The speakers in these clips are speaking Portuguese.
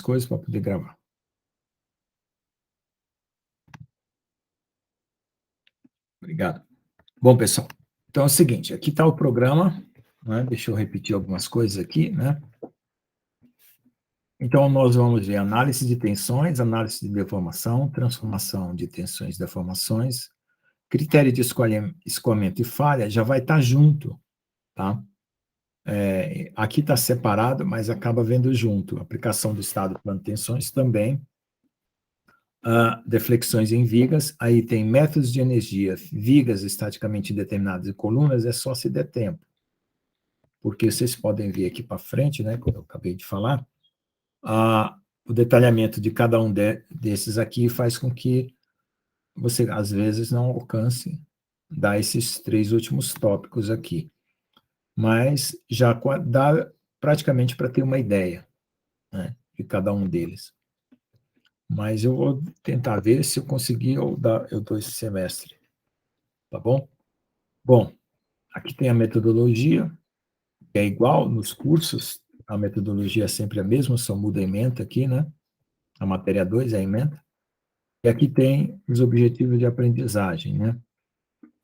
algumas coisas para poder gravar. Obrigado. Bom, pessoal, então é o seguinte, aqui está o programa, né? Deixa eu repetir algumas coisas aqui, né? Então, nós vamos ver análise de tensões, análise de deformação, transformação de tensões e deformações, critério de escoamento e falha, já vai estar junto, tá? Aqui está separado, mas acaba vendo junto. Aplicação do estado plano de tensões também, deflexões em vigas, aí tem métodos de energia, vigas estaticamente determinadas e colunas, é só se der tempo. Porque vocês podem ver aqui para frente, né, como eu acabei de falar, o detalhamento de cada um desses aqui faz com que você, às vezes, não alcance dar esses 3 últimos tópicos aqui. Mas já dá praticamente para ter uma ideia, né, de cada um deles. Mas eu vou tentar ver se eu conseguir, eu dou esse semestre. Tá bom? Bom, aqui tem a metodologia, que é igual nos cursos, a metodologia é sempre a mesma, só muda a ementa aqui, né? A matéria 2 é a ementa. E aqui tem os objetivos de aprendizagem, né?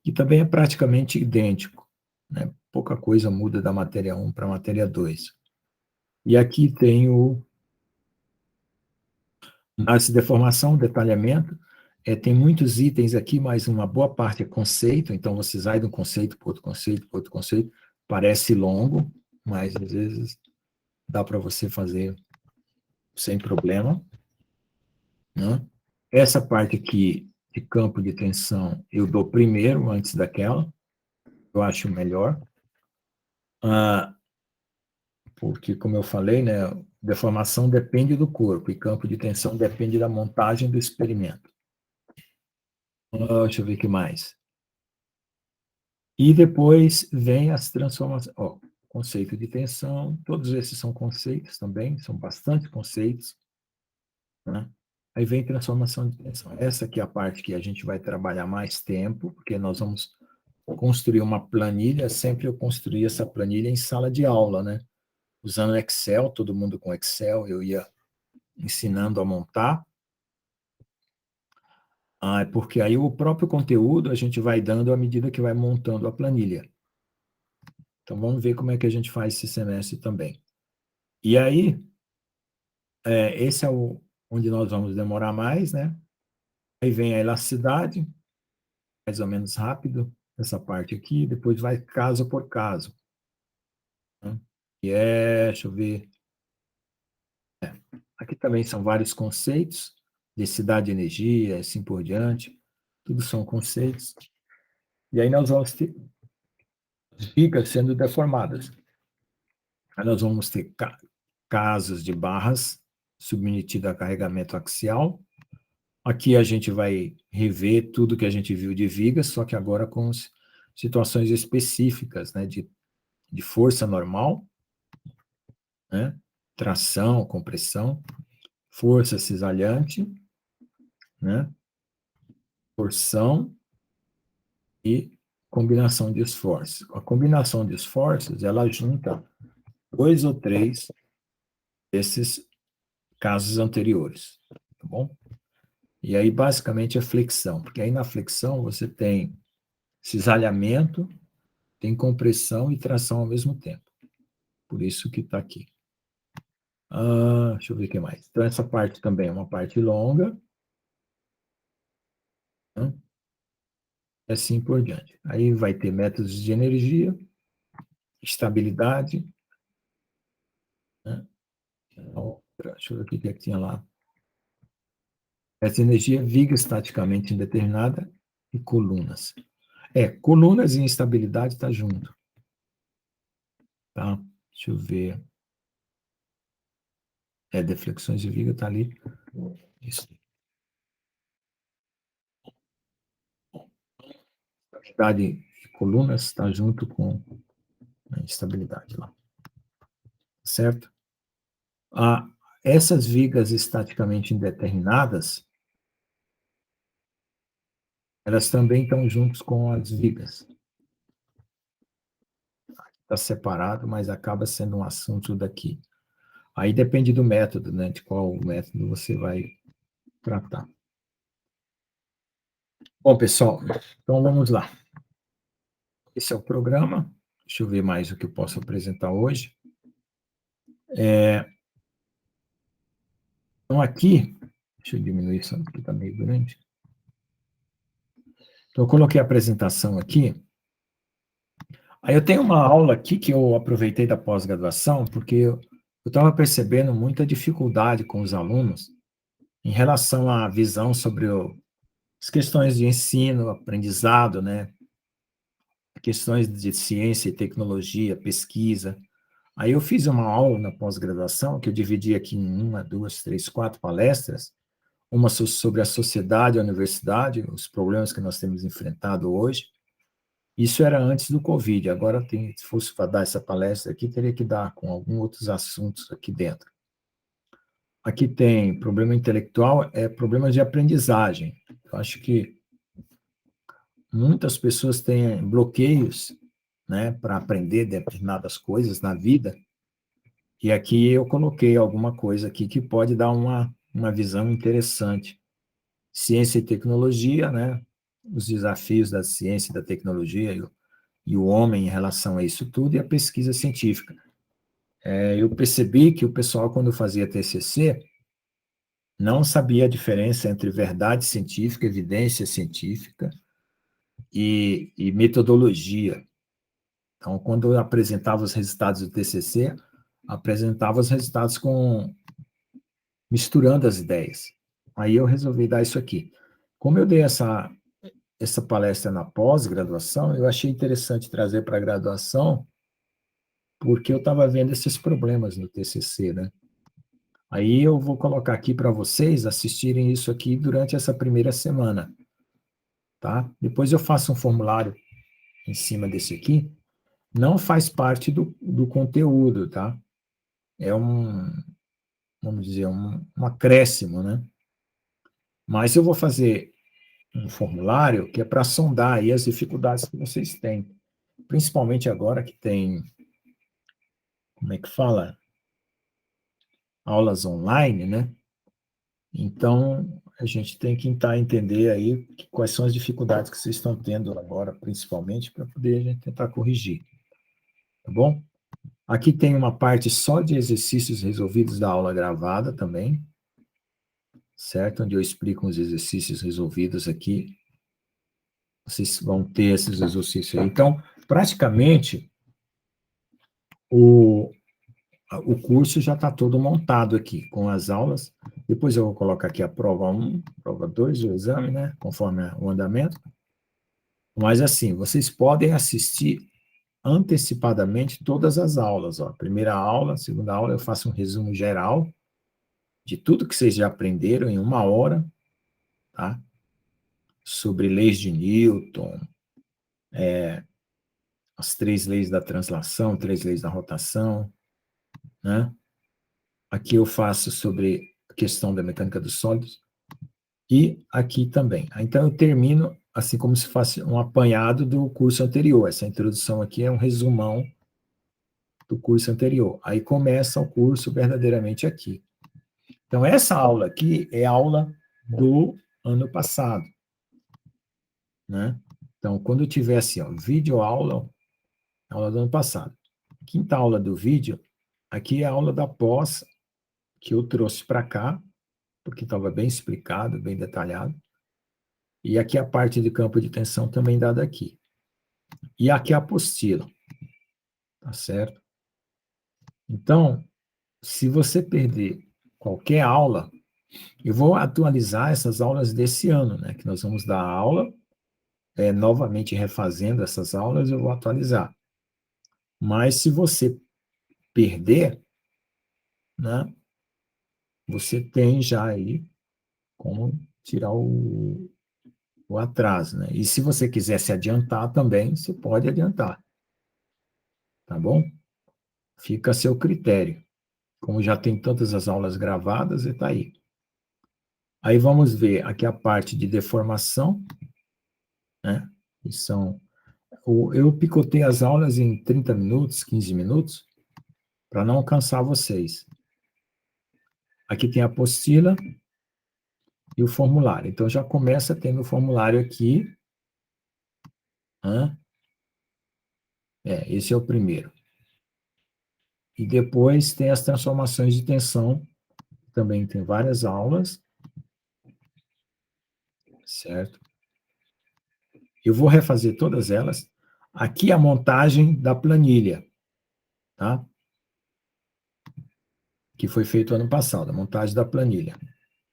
Que também é praticamente idêntico, né? Pouca coisa muda da matéria 1 para a matéria 2. E aqui tem o análise de deformação, detalhamento. Tem muitos itens aqui, mas uma boa parte é conceito, então você vai de um conceito para outro conceito, para outro conceito. Parece longo, mas às vezes dá para você fazer sem problema, né? Essa parte aqui de campo de tensão eu dou primeiro, antes daquela, eu acho melhor, porque, como eu falei, né, deformação depende do corpo e campo de tensão depende da montagem do experimento. Deixa eu ver o que mais. E depois vem as transformações. Conceito de tensão, todos esses são conceitos também, são bastante conceitos, né? Aí vem transformação de tensão. Essa aqui é a parte que a gente vai trabalhar mais tempo, porque nós vamos construir uma planilha, sempre eu construí essa planilha em sala de aula, né? Usando Excel, todo mundo com Excel, eu ia ensinando a montar, porque aí o próprio conteúdo a gente vai dando à medida que vai montando a planilha. Então, vamos ver como é que a gente faz esse semestre também. E aí, esse é onde nós vamos demorar mais, né? Aí vem a elasticidade, mais ou menos rápido, essa parte aqui, depois vai caso por caso, né? Deixa eu ver, aqui também são vários conceitos, densidade de energia, assim por diante, tudo são conceitos. E aí nós vamos ter vigas sendo deformadas. Aí nós vamos ter casos de barras submetidas a carregamento axial. Aqui a gente vai rever tudo que a gente viu de vigas, só que agora com situações específicas, né, de força normal, né, tração, compressão, força cisalhante, né, torção e combinação de esforços. A combinação de esforços, ela junta 2 ou 3 desses casos anteriores, tá bom? E aí, basicamente, é flexão, porque aí na flexão você tem cisalhamento, tem compressão e tração ao mesmo tempo. Por isso que está aqui. Deixa eu ver o que mais. Então, essa parte também é uma parte longa, né? E assim por diante. Aí vai ter métodos de energia, estabilidade, né? Deixa eu ver o que tinha lá. Essa energia, viga estaticamente indeterminada e colunas. Colunas e instabilidade está junto. Tá? Deixa eu ver. Deflexões de viga está ali. Isso. Estabilidade de colunas está junto com a instabilidade lá. Certo? Essas vigas estaticamente indeterminadas, elas também estão juntos com as vigas. Está separado, mas acaba sendo um assunto daqui. Aí depende do método, né? De qual método você vai tratar. Bom, pessoal, então vamos lá. Esse é o programa. Deixa eu ver mais o que eu posso apresentar hoje. Então, aqui, deixa eu diminuir isso aqui, está meio grande. Então, eu coloquei a apresentação aqui. Aí eu tenho uma aula aqui que eu aproveitei da pós-graduação, porque eu estava percebendo muita dificuldade com os alunos em relação à visão sobre as questões de ensino, aprendizado, né? Questões de ciência e tecnologia, pesquisa. Aí eu fiz uma aula na pós-graduação, que eu dividi aqui em uma, duas, três, quatro palestras, uma sobre a sociedade e a universidade, os problemas que nós temos enfrentado hoje. Isso era antes do Covid, agora se fosse para dar essa palestra aqui, teria que dar com alguns outros assuntos aqui dentro. Aqui tem problema intelectual, problema de aprendizagem. Eu acho que muitas pessoas têm bloqueios, né, para aprender determinadas coisas na vida, e aqui eu coloquei alguma coisa aqui que pode dar uma visão interessante. Ciência e tecnologia, né, os desafios da ciência e da tecnologia e o homem em relação a isso tudo, e a pesquisa científica. Eu percebi que o pessoal, quando fazia TCC, não sabia a diferença entre verdade científica, evidência científica e metodologia. Então, quando eu apresentava os resultados do TCC, apresentava os resultados misturando as ideias. Aí eu resolvi dar isso aqui. Como eu dei essa palestra na pós-graduação, eu achei interessante trazer para a graduação, porque eu estava vendo esses problemas no TCC, né? Aí eu vou colocar aqui para vocês assistirem isso aqui durante essa primeira semana, tá? Depois eu faço um formulário em cima desse aqui. Não faz parte do conteúdo, tá? É vamos dizer, um acréscimo, né? Mas eu vou fazer um formulário que é para sondar aí as dificuldades que vocês têm, principalmente agora que tem, como é que fala? Aulas online, né? Então, a gente tem que tentar entender aí quais são as dificuldades que vocês estão tendo agora, principalmente, para poder a gente tentar corrigir. Tá bom? Aqui tem uma parte só de exercícios resolvidos da aula gravada também, certo? Onde eu explico os exercícios resolvidos aqui. Vocês vão ter esses exercícios aí. Então, praticamente, o, o curso já está todo montado aqui, com as aulas. Depois eu vou colocar aqui a prova 1, prova 2, o exame, né? Conforme o andamento. Mas, assim, vocês podem assistir antecipadamente todas as aulas. Ó. Primeira aula, segunda aula, eu faço um resumo geral de tudo que vocês já aprenderam em uma hora, tá? Sobre leis de Newton, as 3 leis da translação, 3 leis da rotação, né? Aqui eu faço sobre a questão da mecânica dos sólidos e aqui também. Então eu termino assim como se fosse um apanhado do curso anterior. Essa introdução aqui é um resumão do curso anterior. Aí começa o curso verdadeiramente aqui. Então essa aula aqui é a aula do ano passado, né? Então quando eu tiver assim, ó, vídeo aula do ano passado. Quinta aula do vídeo, aqui é a aula da pós, que eu trouxe para cá, porque estava bem explicado, bem detalhado. E aqui a parte de campo de tensão também dada aqui. E aqui a apostila, tá certo? Então, se você perder qualquer aula, eu vou atualizar essas aulas desse ano, né? Que nós vamos dar aula, novamente refazendo essas aulas, eu vou atualizar. Mas se você perder, né? Você tem já aí como tirar o atraso, né? E se você quiser se adiantar também, você pode adiantar, tá bom? Fica a seu critério. Como já tem todas as aulas gravadas, está aí. Aí vamos ver aqui a parte de deformação, né? Que eu picotei as aulas em 30 minutos, 15 minutos, para não cansar vocês. Aqui tem a apostila e o formulário. Então, já começa tendo o formulário aqui. Esse é o primeiro. E depois tem as transformações de tensão. Também tem várias aulas. Certo? Eu vou refazer todas elas. Aqui a montagem da planilha, tá? Que foi feito ano passado, a montagem da planilha.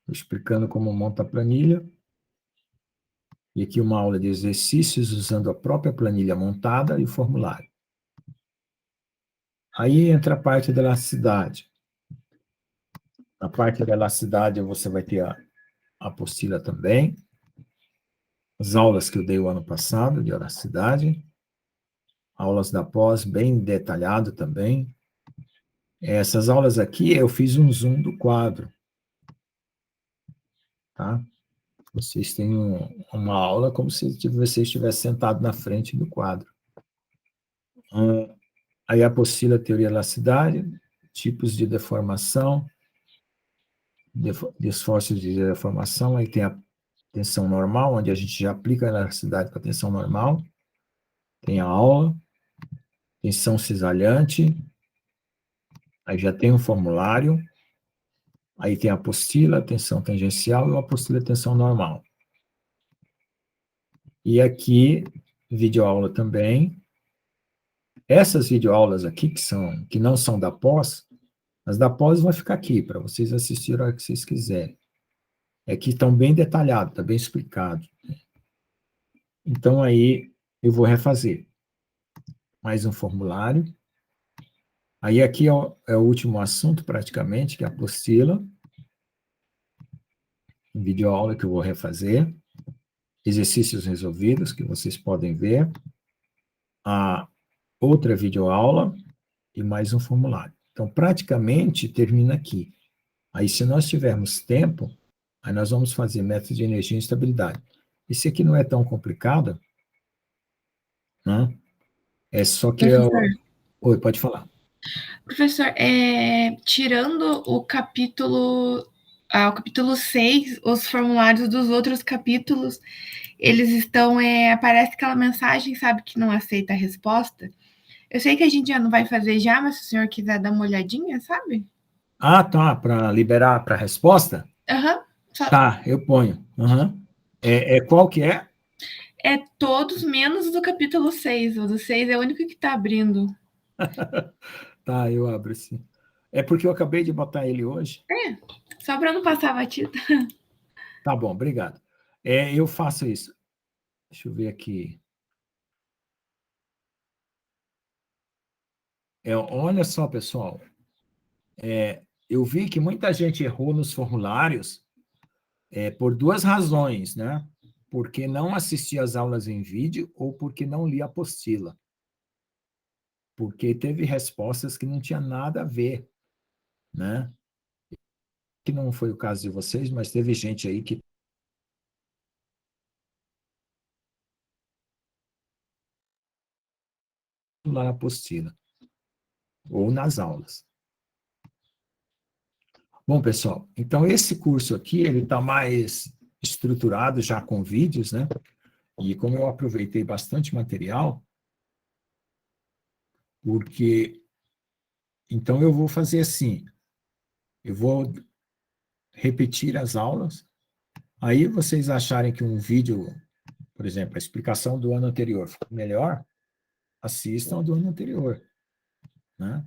Explicando como monta a planilha. E aqui uma aula de exercícios usando a própria planilha montada e o formulário. Aí entra a parte da elasticidade. Na parte da elasticidade você vai ter a apostila também. As aulas que eu dei o ano passado de elasticidade. Aulas da pós bem detalhado também. Essas aulas aqui eu fiz um zoom do quadro. Tá? Vocês têm uma aula como se você estivesse sentado na frente do quadro. Aí a apostila teoria da elasticidade, tipos de deformação, de esforços de deformação, aí tem a tensão normal, onde a gente já aplica a elasticidade para a tensão normal, tem a aula, tensão cisalhante, aí já tem um formulário, aí tem a apostila, tensão tangencial e a apostila tensão normal. E aqui, videoaula também. Essas videoaulas aqui, que não são da pós, as da pós vão ficar aqui, para vocês assistirem a hora que vocês quiserem. É que estão bem detalhados, está bem explicado. Então, aí, eu vou refazer. Mais um formulário. Aí, aqui é o último assunto, praticamente, que é a apostila. Videoaula que eu vou refazer. Exercícios resolvidos, que vocês podem ver. A outra videoaula e mais um formulário. Então, praticamente, termina aqui. Aí, se nós tivermos tempo, aí nós vamos fazer método de energia e estabilidade. Esse aqui não é tão complicado, né? É só que... Oi, pode falar. Professor, tirando o capítulo 6, os formulários dos outros capítulos, eles estão, aparece aquela mensagem, sabe, que não aceita a resposta. Eu sei que a gente já não vai fazer já, mas se o senhor quiser dar uma olhadinha, sabe? Ah, tá, para liberar para a resposta? Aham. Tá, eu ponho. Uhum. Qual que é? É todos menos o do capítulo 6. O do 6 é o único que está abrindo. Tá, eu abro assim. É porque eu acabei de botar ele hoje. Só para não passar batida. Tá bom, obrigado. Eu faço isso. Deixa eu ver aqui. Olha só, pessoal. Eu vi que muita gente errou nos formulários por duas razões, né? Porque não assistia às aulas em vídeo ou porque não lia a apostila. Porque teve respostas que não tinha nada a ver, né? Que não foi o caso de vocês, mas teve gente aí que lá na apostila ou nas aulas. Bom, pessoal, então esse curso aqui, ele está mais estruturado já com vídeos, né? E como eu aproveitei bastante material, porque então eu vou fazer assim, eu vou repetir as aulas, aí vocês acharem que um vídeo, por exemplo, a explicação do ano anterior ficou melhor, assistam ao do ano anterior, né?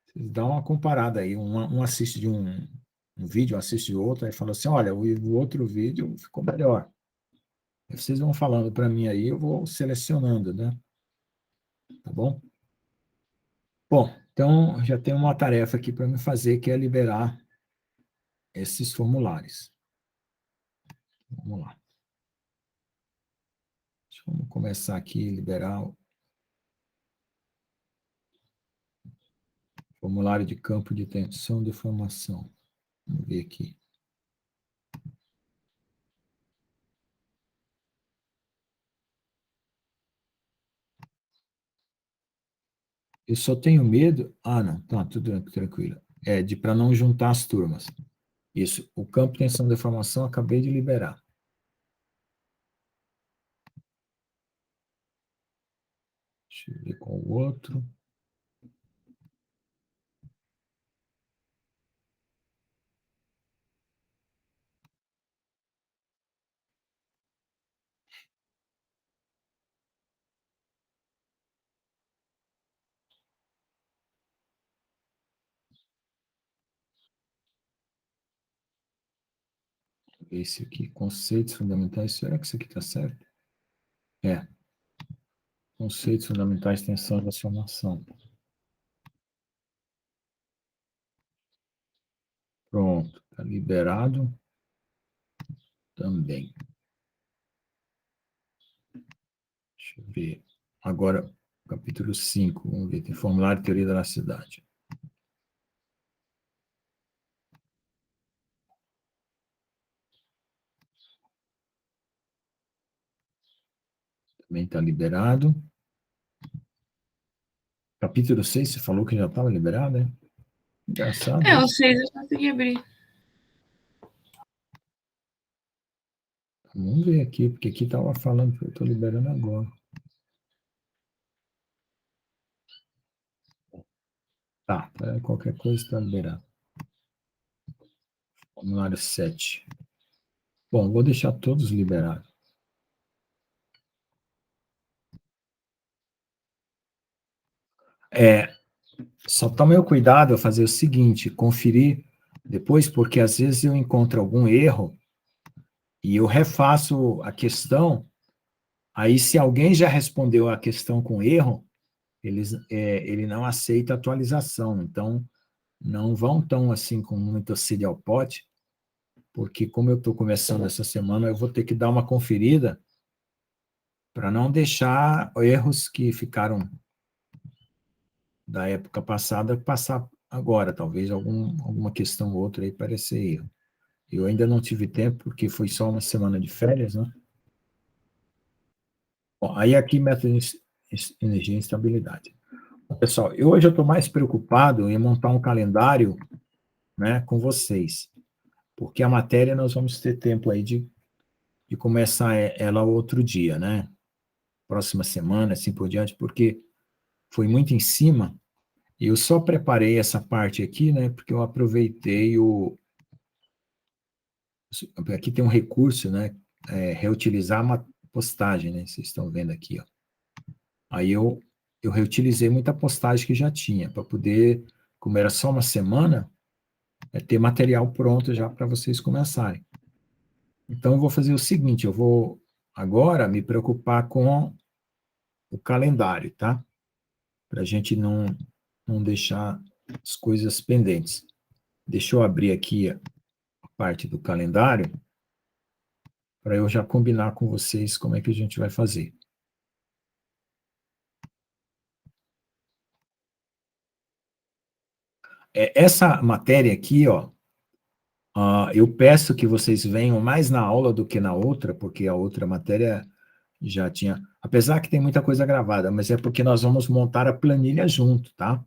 Vocês dão uma comparada aí, um assiste de um vídeo, um assiste de outro, aí fala assim, olha, o outro vídeo ficou melhor. Aí vocês vão falando para mim aí, eu vou selecionando, né? Tá bom? Bom, então já tem uma tarefa aqui para me fazer, que é liberar esses formulários. Vamos lá. Vamos começar aqui, liberar o formulário de campo de tensão de formação. Vamos ver aqui. Eu só tenho medo... Ah, não, tá, tudo tranquilo. para não juntar as turmas. Isso, o campo de tensão de deformação acabei de liberar. Deixa eu ver qual o outro. Esse aqui, conceitos fundamentais. Será que isso aqui está certo? É. Conceitos fundamentais de tensão e deformação. Pronto, está liberado também. Deixa eu ver. Agora, capítulo 5, vamos ver, tem formulário de teoria da elasticidade. Também está liberado. Capítulo 6, você falou que já estava liberado, né? Engraçado o isso. 6 eu consegui abrir. Vamos ver aqui, porque aqui estava falando que eu estou liberando agora. Tá, qualquer coisa está liberado. Formulário 7. Bom, vou deixar todos liberados. Só tome o cuidado a fazer o seguinte, conferir depois, porque às vezes eu encontro algum erro e eu refaço a questão, aí se alguém já respondeu a questão com erro, ele não aceita atualização, então não vão tão assim com muita sede ao pote, porque como eu estou começando essa semana, eu vou ter que dar uma conferida para não deixar erros que ficaram da época passada passar agora, talvez alguma questão ou outra aí parecer erro. Eu ainda não tive tempo, porque foi só uma semana de férias, né? Bom, aí aqui, método de energia e instabilidade. Pessoal, hoje eu estou mais preocupado em montar um calendário, né, com vocês, porque a matéria nós vamos ter tempo aí de começar ela outro dia, né? Próxima semana, assim por diante, porque foi muito em cima, e eu só preparei essa parte aqui, né, porque eu aproveitei aqui tem um recurso, né, reutilizar uma postagem, né, vocês estão vendo aqui, ó. Aí eu reutilizei muita postagem que já tinha, para poder, como era só uma semana, ter material pronto já para vocês começarem. Então, eu vou fazer o seguinte, eu vou agora me preocupar com o calendário, tá? Para a gente não deixar as coisas pendentes. Deixa eu abrir aqui a parte do calendário, para eu já combinar com vocês como é que a gente vai fazer. Essa matéria aqui, ó, eu peço que vocês venham mais na aula do que na outra, porque a outra matéria já tinha... Apesar que tem muita coisa gravada, mas é porque nós vamos montar a planilha junto, tá?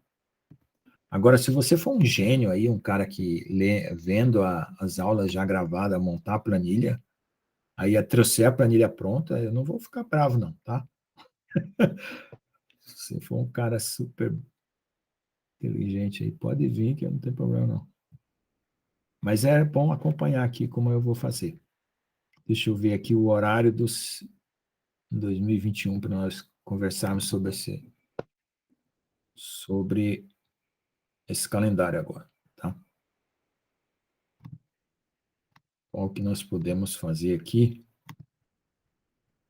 Agora, se você for um gênio aí, um cara que lê, vendo as aulas já gravadas, montar a planilha, aí trouxer a planilha pronta, eu não vou ficar bravo, não, tá? Se você for um cara super inteligente aí, pode vir, que não tem problema, não. Mas é bom acompanhar aqui como eu vou fazer. Deixa eu ver aqui o horário dos 2021 para nós conversarmos sobre esse calendário agora, tá? Qual que nós podemos fazer aqui?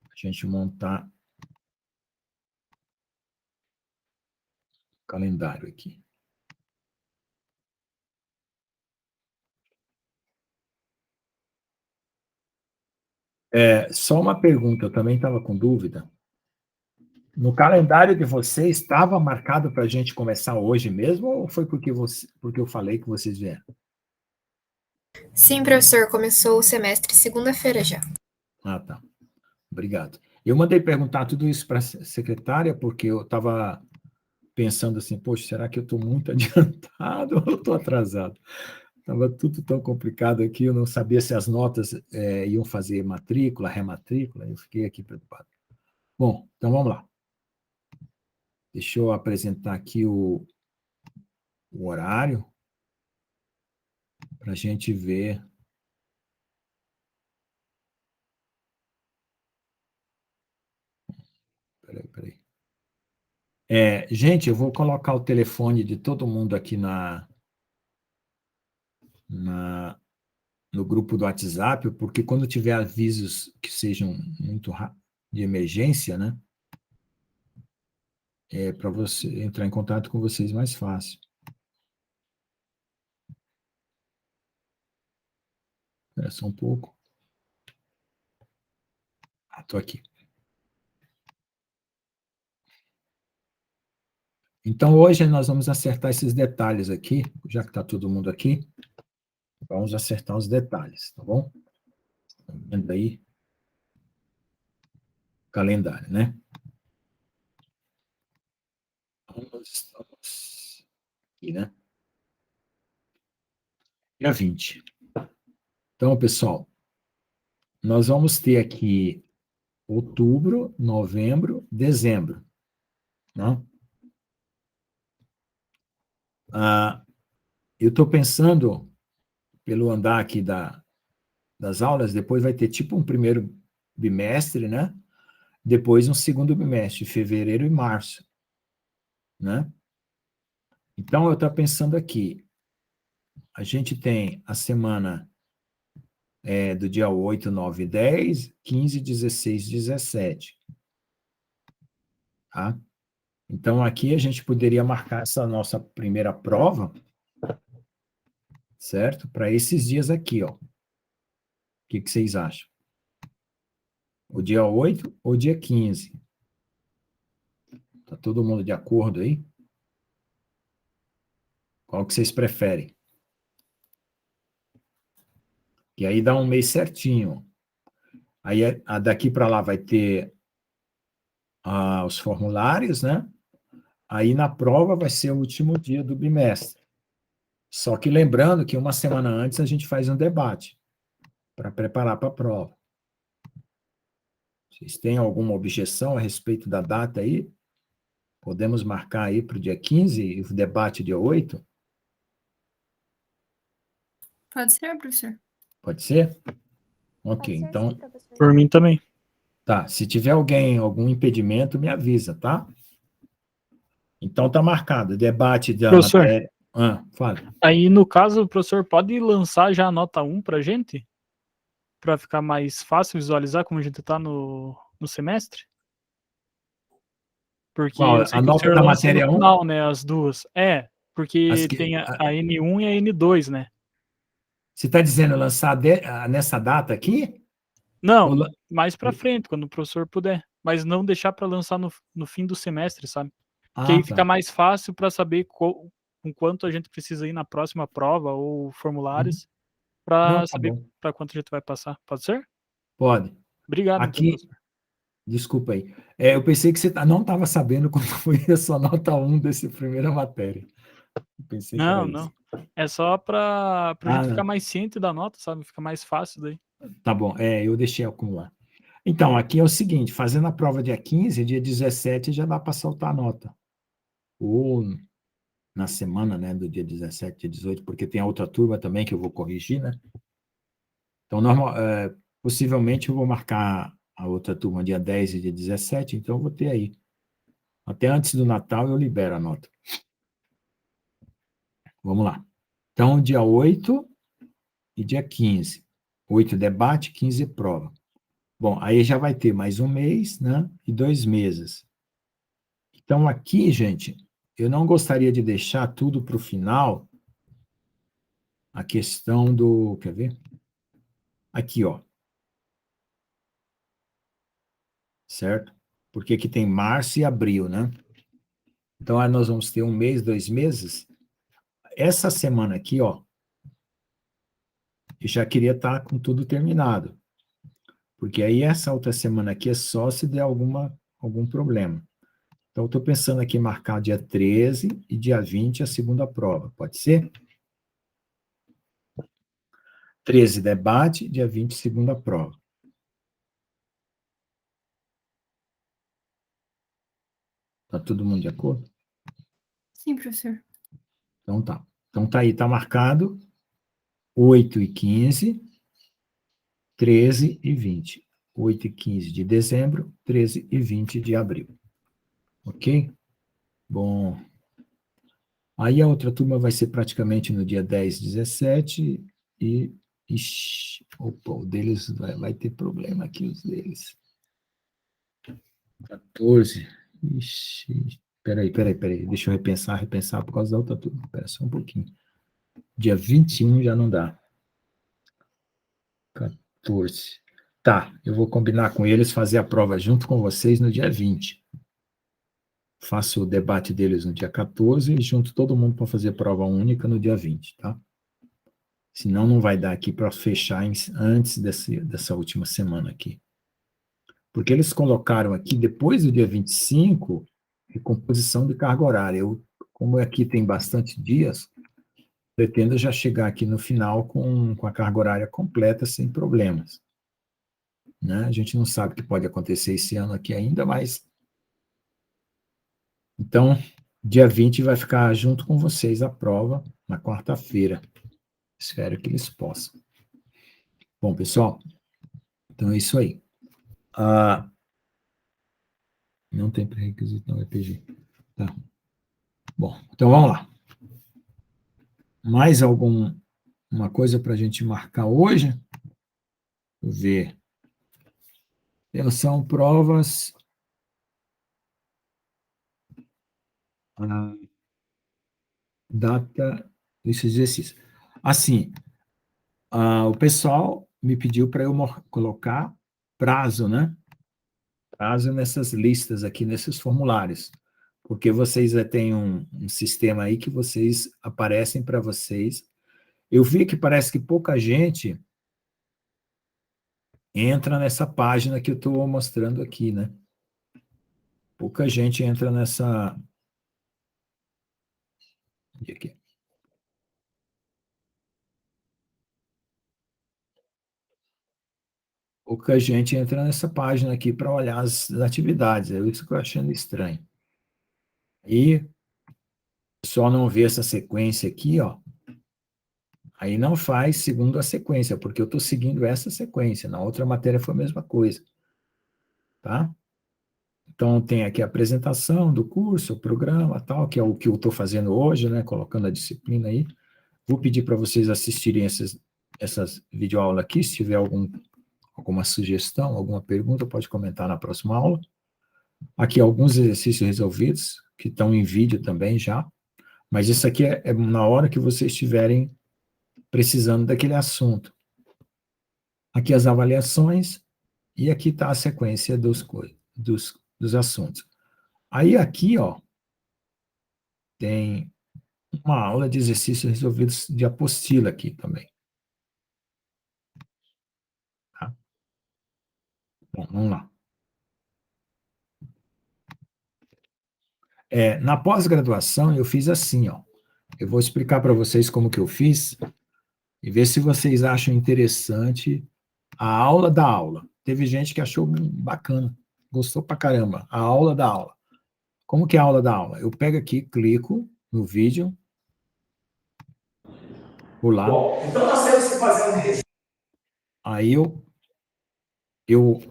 A gente montar o calendário aqui. Só uma pergunta, eu também estava com dúvida. No calendário de vocês, estava marcado para a gente começar hoje mesmo, ou foi porque eu falei que vocês vieram? Sim, professor, começou o semestre segunda-feira já. Ah, tá. Obrigado. Eu mandei perguntar tudo isso para a secretária, porque eu estava pensando assim, poxa, será que eu estou muito adiantado ou eu estou atrasado? Estava tudo tão complicado aqui, eu não sabia se as notas iam fazer matrícula, rematrícula, eu fiquei aqui preocupado. Bom, então vamos lá. Deixa eu apresentar aqui o horário para a gente ver. Peraí. Gente, eu vou colocar o telefone de todo mundo aqui no grupo do WhatsApp, porque quando tiver avisos que sejam muito de emergência, né? Para você entrar em contato com vocês mais fácil. Espera só um pouco. Estou aqui. Então, hoje nós vamos acertar esses detalhes aqui, já que está todo mundo aqui. Vamos acertar os detalhes, tá bom? Estão vendo aí? Calendário, né? Então, nós estamos aqui, né? Dia 20. Então, pessoal, nós vamos ter aqui outubro, novembro, dezembro, né? Eu estou pensando, pelo andar aqui das aulas, depois vai ter tipo um primeiro bimestre, né? Depois um segundo bimestre, fevereiro e março, né? Então, eu estou pensando aqui, a gente tem a semana do dia 8, 9, 10, 15, 16, 17, tá? Então, aqui a gente poderia marcar essa nossa primeira prova, certo? Para esses dias aqui, ó. O que vocês acham? O dia 8 ou dia 15? Tá todo mundo de acordo aí? Qual que vocês preferem? E aí dá um mês certinho. Aí daqui para lá vai ter os formulários, né? Aí na prova vai ser o último dia do bimestre. Só que lembrando que uma semana antes a gente faz um debate para preparar para a prova. Vocês têm alguma objeção a respeito da data aí? Podemos marcar aí para o dia 15 e o debate dia 8? Pode ser, professor. Pode ser? Ok, Pode ser, então, sim, professor. Por mim também. tá. Se tiver algum impedimento, me avisa, tá? Então tá marcado, debate da Professor. matéria. Fala. Aí, no caso, o professor pode lançar já a nota 1 pra gente? Para ficar mais fácil visualizar como a gente tá no semestre? Porque Qual? eu sei A que o nota senhor da lança no matéria 1? final, né, as duas. As Porque que- tem a a- N1 e a N2, né? Você está dizendo lançar nessa data aqui? Ou Não, mais pra frente, quando o professor puder. Mas não deixar para lançar no fim do semestre, sabe? Porque aí fica tá. mais fácil para saber com quanto a gente precisa ir na próxima prova ou formulários, Não, para tá saber bom. para quanto a gente vai passar. Pode ser? Pode. Obrigado, então, Aqui, professor. desculpa aí. Eu pensei que você não estava sabendo quando foi a sua nota 1 dessa primeira matéria. Eu pensei que era Não, isso. não. É só pra gente não. ficar mais ciente da nota, sabe? Fica mais fácil daí. Tá bom. Eu deixei acumular. Então, aqui é o seguinte, fazendo a prova dia 15, dia 17 já dá para soltar a nota. Ou na semana, né, do dia 17, dia 18, porque tem a outra turma também que eu vou corrigir, né? Então, possivelmente eu vou marcar a outra turma dia 10 e dia 17, então eu vou ter aí. Até antes do Natal eu libero a nota. Vamos lá. Então, dia 8 e dia 15. 8 debate, 15 prova. Bom, aí já vai ter mais um mês, né? E 2 meses. Então, aqui, gente, eu não gostaria de deixar tudo para o final, a questão do... Quer ver? Aqui, ó. Certo? Porque aqui tem março e abril, né? Então, aí nós vamos ter um mês, 2 meses. Essa semana aqui, ó, eu já queria estar com tudo terminado. Porque aí essa outra semana aqui é só se der algum problema. Então, eu estou pensando aqui em marcar dia 13 e dia 20 a segunda prova. Pode ser? 13 debate, dia 20 segunda prova. Está todo mundo de acordo? Sim, professor. Então tá. Então tá aí, tá marcado 8 e 15, 13 e 20. 8 e 15 de dezembro, 13 e 20 de abril. Ok? Bom. Aí a outra turma vai ser praticamente no dia 10, 17 e... Ixi, opa, o deles vai ter problema aqui, os deles. 14. Ixi, peraí. Deixa eu repensar por causa da outra turma. Espera só um pouquinho. Dia 21 já não dá. 14. Tá, eu vou combinar com eles fazer a prova junto com vocês no dia 20. Faço o debate deles no dia 14 e junto todo mundo para fazer prova única no dia 20, tá? Senão não vai dar aqui para fechar antes dessa última semana aqui. Porque eles colocaram aqui, depois do dia 25, recomposição de carga horária. Como aqui tem bastante dias, pretendo já chegar aqui no final com a carga horária completa, sem problemas. Né? A gente não sabe o que pode acontecer esse ano aqui ainda, mas... Então, dia 20 vai ficar junto com vocês a prova, na quarta-feira. Espero que eles possam. Bom, pessoal, então é isso aí. Não tem pré-requisito no EPG. Tá. Bom, então vamos lá. Mais alguma coisa para a gente marcar hoje? Deixa eu ver. São provas... data desse exercício. Assim, o pessoal me pediu para eu colocar prazo, né? Prazo nessas listas aqui, nesses formulários. Porque vocês já têm um sistema aí que vocês aparecem para vocês. Eu vi que parece que pouca gente entra nessa página que eu estou mostrando aqui, né? Pouca gente entra nessa... Aqui. Pouca gente entra nessa página aqui para olhar as atividades. É isso que eu estou achando estranho. E só não vê essa sequência aqui, ó. Aí não faz segundo a sequência, porque eu estou seguindo essa sequência. Na outra matéria foi a mesma coisa. Tá? Então, tem aqui a apresentação do curso, o programa, tal, que é o que eu estou fazendo hoje, né? Colocando a disciplina aí. Vou pedir para vocês assistirem essas videoaulas aqui. Se tiver alguma sugestão, alguma pergunta, pode comentar na próxima aula. Aqui alguns exercícios resolvidos, que estão em vídeo também já. Mas isso aqui é na hora que vocês estiverem precisando daquele assunto. Aqui as avaliações, e aqui está a sequência dos assuntos. Aí aqui, ó, tem uma aula de exercícios resolvidos de apostila aqui também. Tá? Bom, vamos lá. Na pós-graduação, eu fiz assim, ó. Eu vou explicar para vocês como que eu fiz e ver se vocês acham interessante a aula da aula. Teve gente que achou bacana, gostou pra caramba. A aula da aula. Como que é a aula da aula? Eu pego aqui, clico no vídeo, vou lá. Bom, então nós temos que fazer um resumo. Aí eu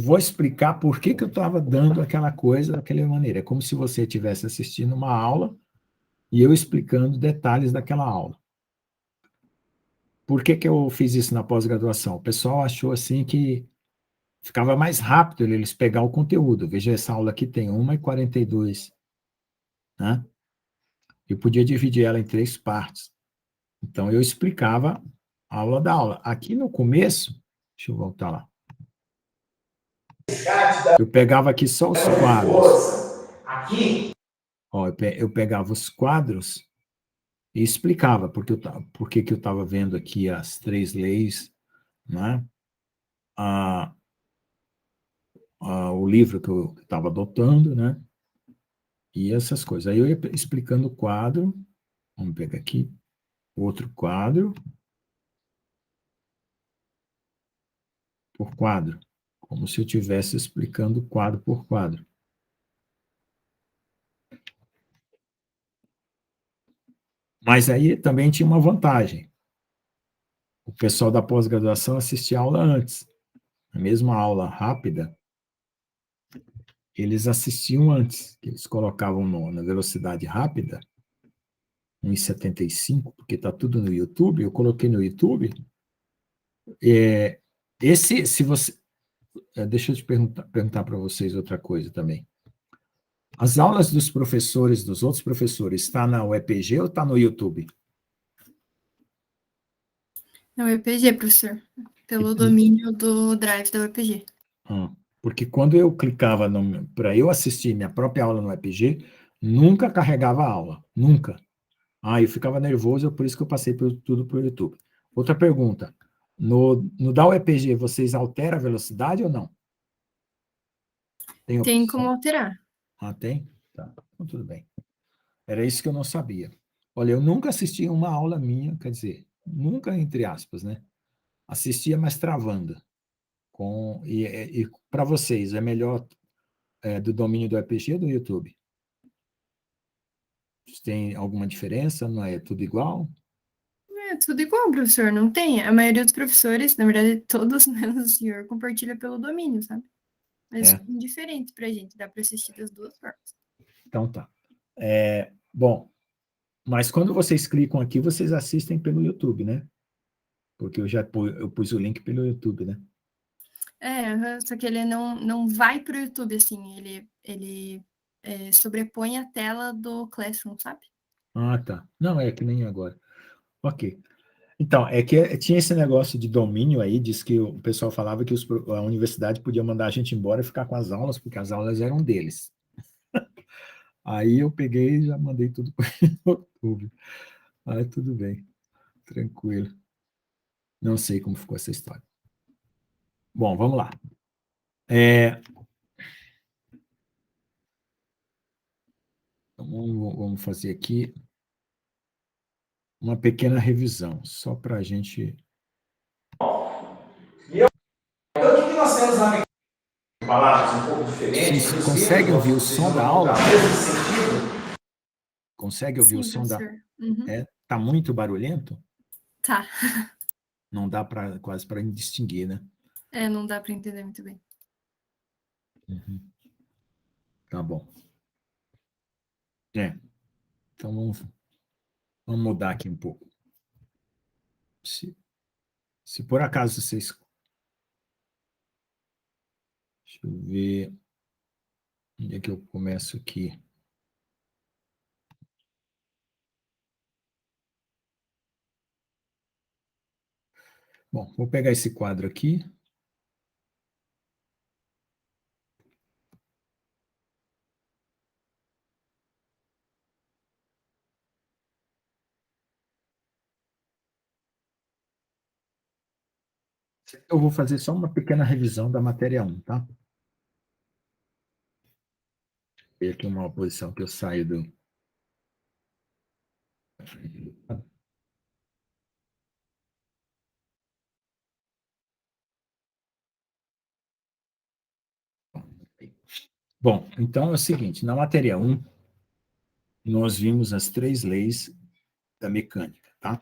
vou explicar por que eu estava dando aquela coisa daquela maneira. É como se você estivesse assistindo uma aula e eu explicando detalhes daquela aula. Por que eu fiz isso na pós-graduação? O pessoal achou assim que ficava mais rápido eles pegar o conteúdo. Veja, essa aula aqui tem 1h42. Né? Eu podia dividir ela em 3 partes. Então, eu explicava a aula da aula. Aqui no começo, deixa eu voltar lá. Eu pegava aqui só os quadros. Aqui. Ó, eu pegava os quadros e explicava por que eu estava vendo aqui as 3 leis, né? O livro que eu estava adotando, né? e essas coisas. Aí eu ia explicando o quadro, vamos pegar aqui, outro quadro, por quadro, como se eu estivesse explicando quadro por quadro. Mas aí também tinha uma vantagem. O pessoal da pós-graduação assistia a aula antes. A mesma aula rápida, eles assistiam antes. Eles colocavam na velocidade rápida, 1,75, porque está tudo no YouTube. Eu coloquei no YouTube. Se você... Deixa eu te perguntar para vocês outra coisa também. As aulas dos professores, dos outros professores, está na UEPG ou está no YouTube? É o EPG, professor. Pelo domínio do Drive da UEPG. Porque quando eu clicava para eu assistir minha própria aula no EPG, nunca carregava a aula. Nunca. Eu ficava nervoso, por isso que eu passei tudo para o YouTube. Outra pergunta. No da UEPG, vocês alteram a velocidade ou não? Tem como alterar. Tem? Tá. Então, tudo bem. Era isso que eu não sabia. Olha, eu nunca assisti uma aula minha, quer dizer, nunca, entre aspas, né? Assistia, mas travando. E para vocês, é melhor do domínio do EPG ou do YouTube? Tem alguma diferença? Não é tudo igual? É tudo igual, professor. Não tem. A maioria dos professores, na verdade, todos menos o senhor, compartilha pelo domínio, sabe? Mas indiferente pra gente. Dá para assistir das duas formas. Então tá. Bom, mas quando vocês clicam aqui, vocês assistem pelo YouTube, né? Porque eu pus o link pelo YouTube, né? Só que ele não vai pro YouTube, assim. Ele sobrepõe a tela do Classroom, sabe? Tá. Não, é que nem agora. Ok. Então, é que tinha esse negócio de domínio aí, diz que o pessoal falava que a universidade podia mandar a gente embora e ficar com as aulas, porque as aulas eram deles. Aí eu peguei e já mandei tudo para o YouTube. Tudo bem. Tranquilo. Não sei como ficou essa história. Bom, vamos lá. Vamos fazer aqui uma pequena revisão, só para a gente... Então, o que nós temos na palavras um pouco diferentes? Vocês conseguem ouvir o som da aula? Consegue ouvir o som da... Tá muito barulhento? Tá. Não dá quase para distinguir, né? Não dá para entender muito bem. Tá bom. Então vamos mudar aqui um pouco. Se por acaso vocês... Deixa eu ver onde é que eu começo aqui. Bom, vou pegar esse quadro aqui. Eu vou fazer só uma pequena revisão da matéria 1, tá? Tem aqui uma posição que eu saio do... Bom, então é o seguinte, na matéria 1, nós vimos as 3 leis da mecânica, tá?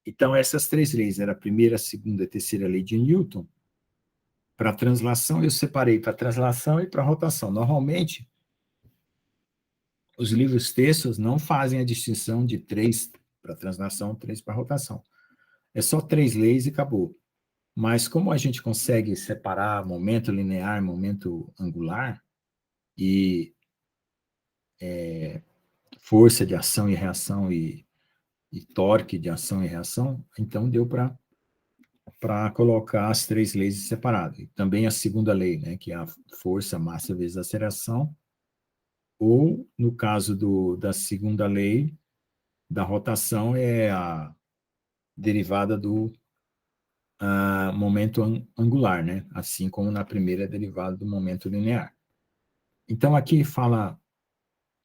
Então, essas 3 leis, era a primeira, a segunda e a terceira lei de Newton. Para a translação, eu separei para a translação e para a rotação. Normalmente, os livros textos não fazem a distinção de 3 para translação, 3 para rotação. É só 3 leis e acabou. Mas como a gente consegue separar momento linear, momento angular, e força de ação e reação e torque de ação e reação, então deu para colocar as 3 leis separadas. E também a segunda lei, né, que é a força, massa vezes aceleração, ou, no caso da segunda lei, da rotação, é a derivada do momento angular, né? Assim como na primeira é derivada do momento linear. Então, aqui fala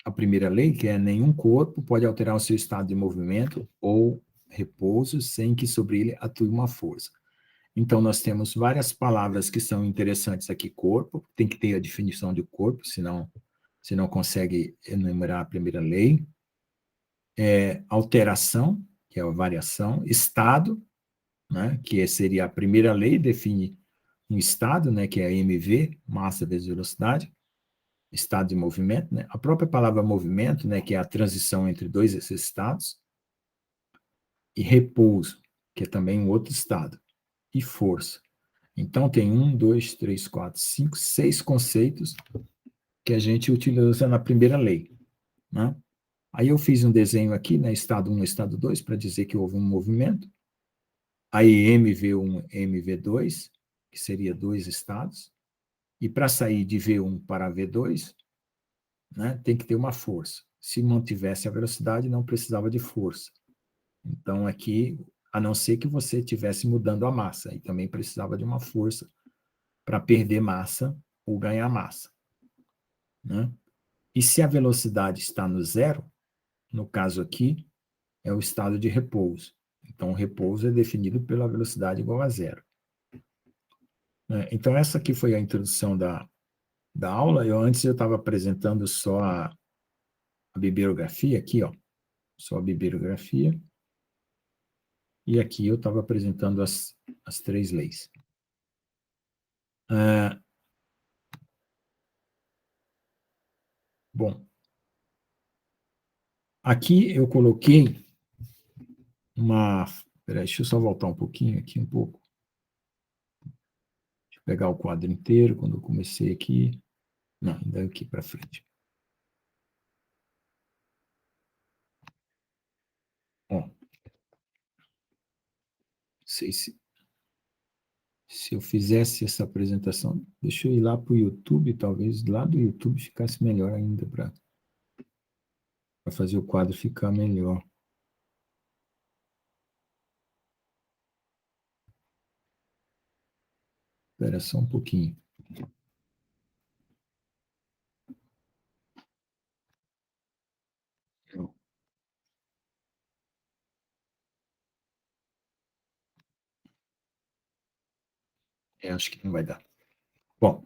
a primeira lei, que é nenhum corpo pode alterar o seu estado de movimento ou repouso sem que sobre ele atue uma força. Então, nós temos várias palavras que são interessantes aqui. Corpo, tem que ter a definição de corpo, senão você não consegue enumerar a primeira lei. Alteração, que é a variação. Estado, né, que seria a primeira lei, define um estado, né, que é mv, massa vezes velocidade. Estado de movimento, né? A própria palavra movimento, né, que é a transição entre dois desses estados, e repouso, que é também um outro estado, e força. Então, tem 1, 2, 3, 4, 5, 6 conceitos que a gente utiliza na primeira lei, né? Aí eu fiz um desenho aqui, né, estado 1 e estado 2, para dizer que houve um movimento. Aí MV1, MV2, que seria 2 estados. E para sair de V1 para V2, né, tem que ter uma força. Se mantivesse a velocidade, não precisava de força. Então, aqui, a não ser que você estivesse mudando a massa, aí também precisava de uma força para perder massa ou ganhar massa, né? E se a velocidade está no zero, no caso aqui, é o estado de repouso. Então, o repouso é definido pela velocidade igual a zero. Então, essa aqui foi a introdução da aula. Antes eu estava apresentando só a bibliografia aqui, ó. Só a bibliografia. E aqui eu estava apresentando as 3 leis. Bom, aqui eu coloquei uma... Peraí, deixa eu só voltar um pouquinho aqui, um pouco. Deixa eu pegar o quadro inteiro, quando eu comecei aqui. Não, ainda aqui para frente. Ó, não sei se eu fizesse essa apresentação, deixa eu ir lá para o YouTube, talvez lá do YouTube ficasse melhor ainda para fazer o quadro ficar melhor. Espera só um pouquinho. Acho que não vai dar. Bom.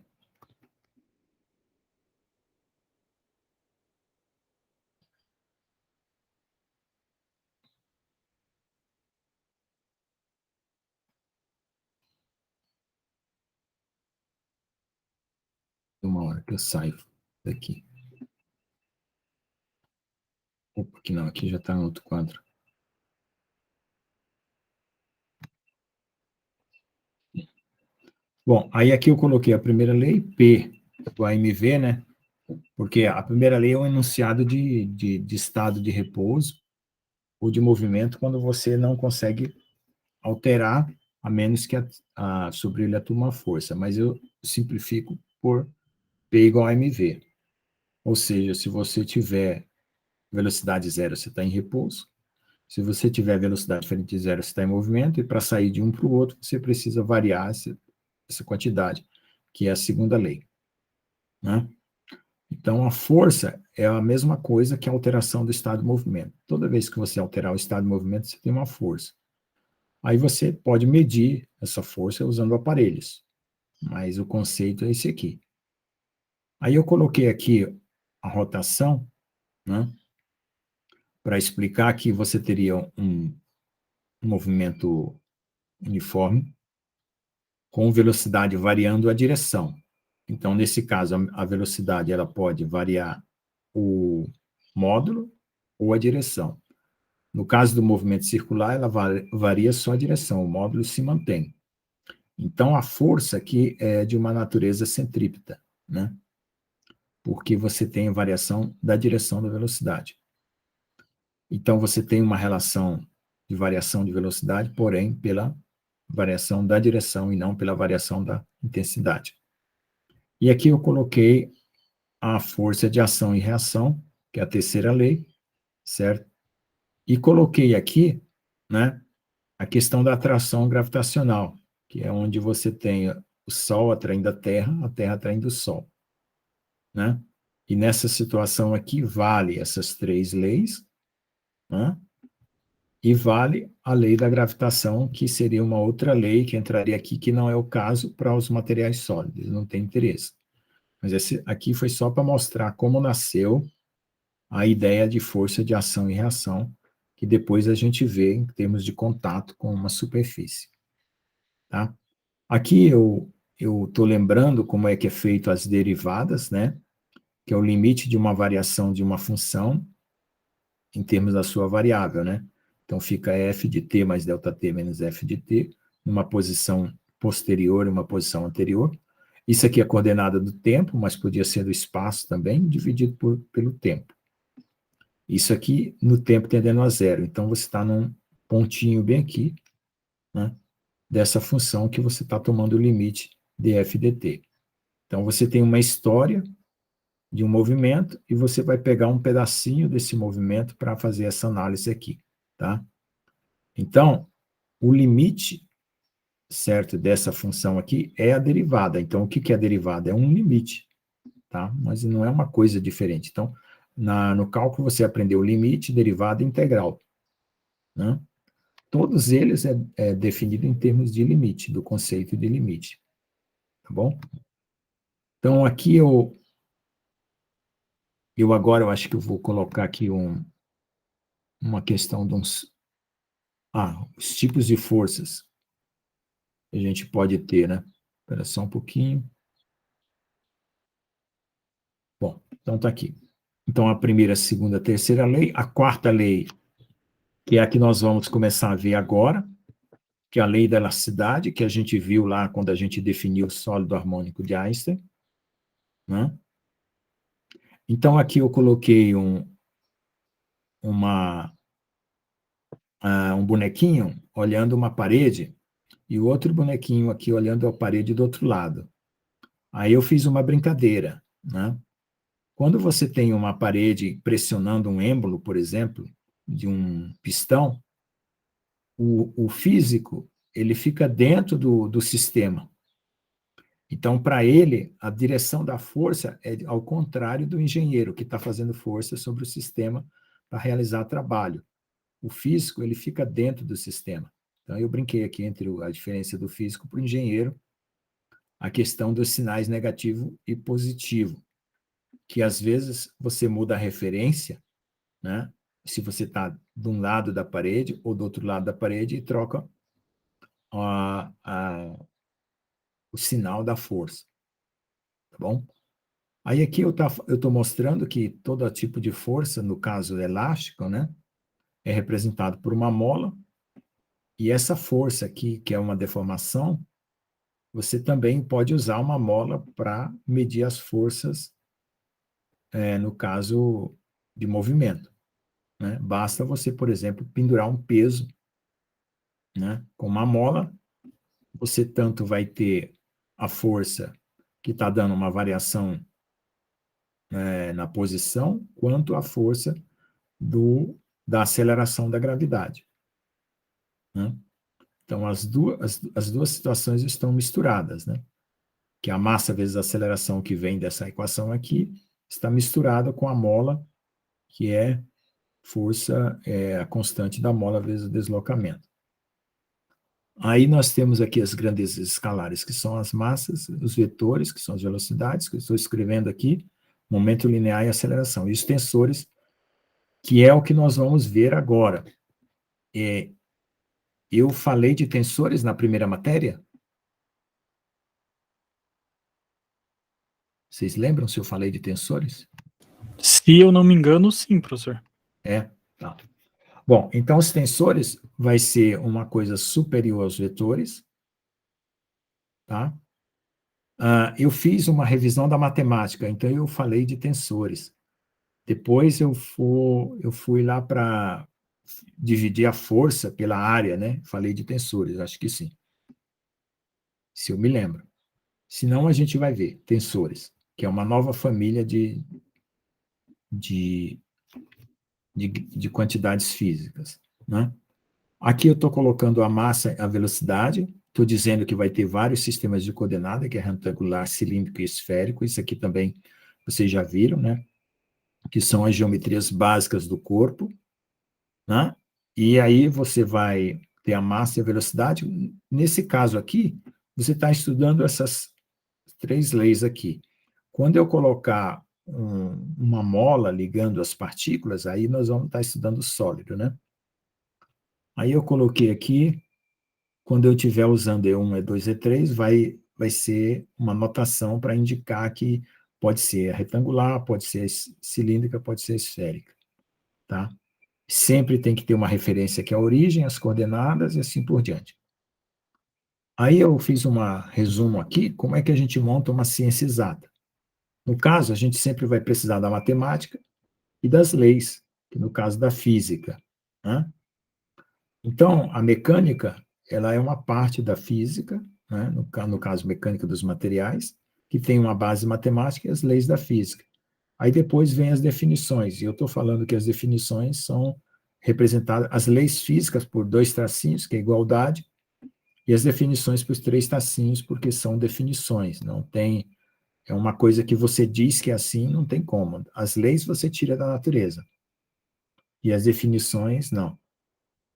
Uma hora que eu saio daqui. Porque não, aqui já está no outro quadro. Bom, aí aqui eu coloquei a primeira lei, P do AMV, né? Porque a primeira lei é um enunciado de estado de repouso ou de movimento quando você não consegue alterar, a menos que sobre ele atua uma força. Mas eu simplifico por P igual a MV. Ou seja, se você tiver velocidade zero, você está em repouso. Se você tiver velocidade diferente de zero, você está em movimento. E para sair de um para o outro, você precisa variar essa quantidade, que é a segunda lei, né? Então, a força é a mesma coisa que a alteração do estado de movimento. Toda vez que você alterar o estado de movimento, você tem uma força. Aí você pode medir essa força usando aparelhos, mas o conceito é esse aqui. Aí eu coloquei aqui a rotação, né, para explicar que você teria um movimento uniforme, com velocidade variando a direção. Então, nesse caso, a velocidade ela pode variar o módulo ou a direção. No caso do movimento circular, ela varia só a direção, o módulo se mantém. Então, a força aqui é de uma natureza centrípeta, né? Porque você tem a variação da direção da velocidade. Então, você tem uma relação de variação de velocidade, porém, pela variação da direção e não pela variação da intensidade. E aqui eu coloquei a força de ação e reação, que é a terceira lei, certo? E coloquei aqui, né, a questão da atração gravitacional, que é onde você tem o Sol atraindo a Terra atraindo o Sol, né? E nessa situação aqui, vale essas 3 leis, né? E vale a lei da gravitação, que seria uma outra lei que entraria aqui, que não é o caso para os materiais sólidos, não tem interesse. Mas esse aqui foi só para mostrar como nasceu a ideia de força de ação e reação, que depois a gente vê em termos de contato com uma superfície. Tá? Aqui eu estou lembrando como é que é feito as derivadas, né? Que é o limite de uma variação de uma função em termos da sua variável, né? Então, fica f de t mais ΔT menos f de t, numa posição posterior e uma posição anterior. Isso aqui é a coordenada do tempo, mas podia ser do espaço também, dividido pelo tempo. Isso aqui no tempo tendendo a zero. Então, você está num pontinho bem aqui, né, dessa função que você está tomando o limite de f de t. Então, você tem uma história de um movimento e você vai pegar um pedacinho desse movimento para fazer essa análise aqui, tá? Então, o limite, certo, dessa função aqui é a derivada. Então, o que é a derivada? É um limite, tá? Mas não é uma coisa diferente. Então, no cálculo você aprendeu limite, derivada e integral, né? Todos eles é definido em termos de limite, do conceito de limite, tá bom? Então, aqui eu agora eu acho que eu vou colocar aqui uma questão de os tipos de forças que a gente pode ter, né? Espera só um pouquinho. Bom, então tá aqui. Então, a primeira, a segunda, a terceira lei. A quarta lei, que é a que nós vamos começar a ver agora, que é a lei da elasticidade, que a gente viu lá quando a gente definiu o sólido harmônico de Einstein, né? Então, aqui eu coloquei um bonequinho olhando uma parede e o outro bonequinho aqui olhando a parede do outro lado. Aí eu fiz uma brincadeira, né? Quando você tem uma parede pressionando um êmbolo, por exemplo, de um pistão, o físico, ele fica dentro do sistema. Então, para ele, a direção da força é ao contrário do engenheiro, que está fazendo força sobre o sistema para realizar trabalho. O físico, ele fica dentro do sistema. Então, eu brinquei aqui entre a diferença do físico para o engenheiro, a questão dos sinais negativo e positivo, que às vezes você muda a referência, né? Se você está de um lado da parede ou do outro lado da parede e troca o sinal da força, tá bom? Aí aqui eu estou mostrando que todo tipo de força, no caso elástico, né, é representado por uma mola, e essa força aqui, que é uma deformação, você também pode usar uma mola para medir as forças, no caso de movimento, né? Basta você, por exemplo, pendurar um peso, né, com uma mola, você tanto vai ter a força que está dando uma variação na posição, quanto a força da aceleração da gravidade, né? Então, as duas situações estão misturadas, né? Que a massa vezes a aceleração que vem dessa equação aqui está misturada com a mola, que é força, a constante da mola vezes o deslocamento. Aí nós temos aqui as grandezas escalares, que são as massas, os vetores, que são as velocidades, que eu estou escrevendo aqui, momento linear e aceleração. E os tensores, que é o que nós vamos ver agora. Eu falei de tensores na primeira matéria? Vocês lembram se eu falei de tensores? Se eu não me engano, sim, professor. Tá. Bom, então os tensores vai ser uma coisa superior aos vetores, tá? Eu fiz uma revisão da matemática, então eu falei de tensores. Depois eu fui lá para dividir a força pela área, né? Falei de tensores, acho que sim. Se eu me lembro. Senão a gente vai ver tensores, que é uma nova família de quantidades físicas, né? Aqui eu estou colocando a massa e a velocidade, estou dizendo que vai ter vários sistemas de coordenada, que é retangular, cilíndrico e esférico. Isso aqui também vocês já viram, né? Que são as geometrias básicas do corpo, né? E aí você vai ter a massa e a velocidade. Nesse caso aqui, você está estudando essas 3 leis aqui. Quando eu colocar uma mola ligando as partículas, aí nós vamos estar estudando sólido, né? Aí eu coloquei aqui, quando eu estiver usando E1, E2, E3, vai ser uma notação para indicar que pode ser retangular, pode ser cilíndrica, pode ser esférica, tá? Sempre tem que ter uma referência que é a origem, as coordenadas e assim por diante. Aí eu fiz um resumo aqui, como é que a gente monta uma ciência exata. No caso, a gente sempre vai precisar da matemática e das leis, que no caso da física, né? Então, a mecânica, ela é uma parte da física, né? No caso, mecânica dos materiais, que tem uma base matemática e as leis da física. Aí depois vem as definições, e eu estou falando que as definições são representadas, as leis físicas por 2 tracinhos, que é igualdade, e as definições por 3 tracinhos, porque são definições, não tem, é uma coisa que você diz que é assim, não tem como. As leis você tira da natureza, e as definições, não.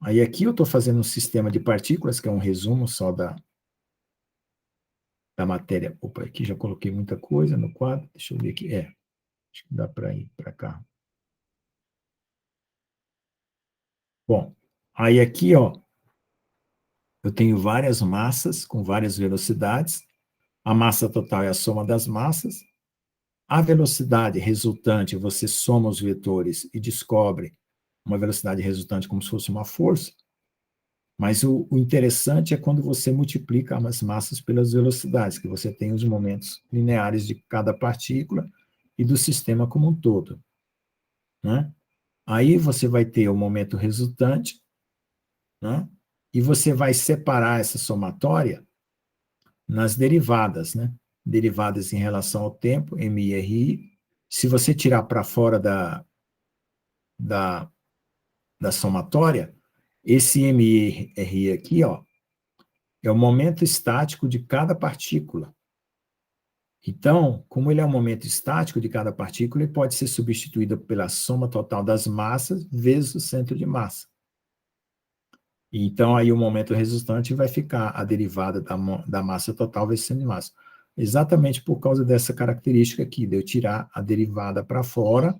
Aí aqui eu estou fazendo um sistema de partículas, que é um resumo só da matéria. Opa, aqui já coloquei muita coisa no quadro, deixa eu ver aqui, acho que dá para ir para cá. Bom, aí aqui, ó, eu tenho várias massas com várias velocidades. A massa total é a soma das massas. A velocidade resultante, você soma os vetores e descobre uma velocidade resultante como se fosse uma força. Mas o interessante é quando você multiplica as massas pelas velocidades, que você tem os momentos lineares de cada partícula e do sistema como um todo, né? Aí você vai ter o momento resultante, né? E você vai separar essa somatória nas derivadas, né? Derivadas em relação ao tempo, M e RI. Se você tirar para fora da somatória, esse M e RI aqui, ó, é o momento estático de cada partícula. Então, como ele é o momento estático de cada partícula, ele pode ser substituído pela soma total das massas vezes o centro de massa. Então, aí o momento resultante vai ficar a derivada da massa total vezes o centro de massa. Exatamente por causa dessa característica aqui, de eu tirar a derivada para fora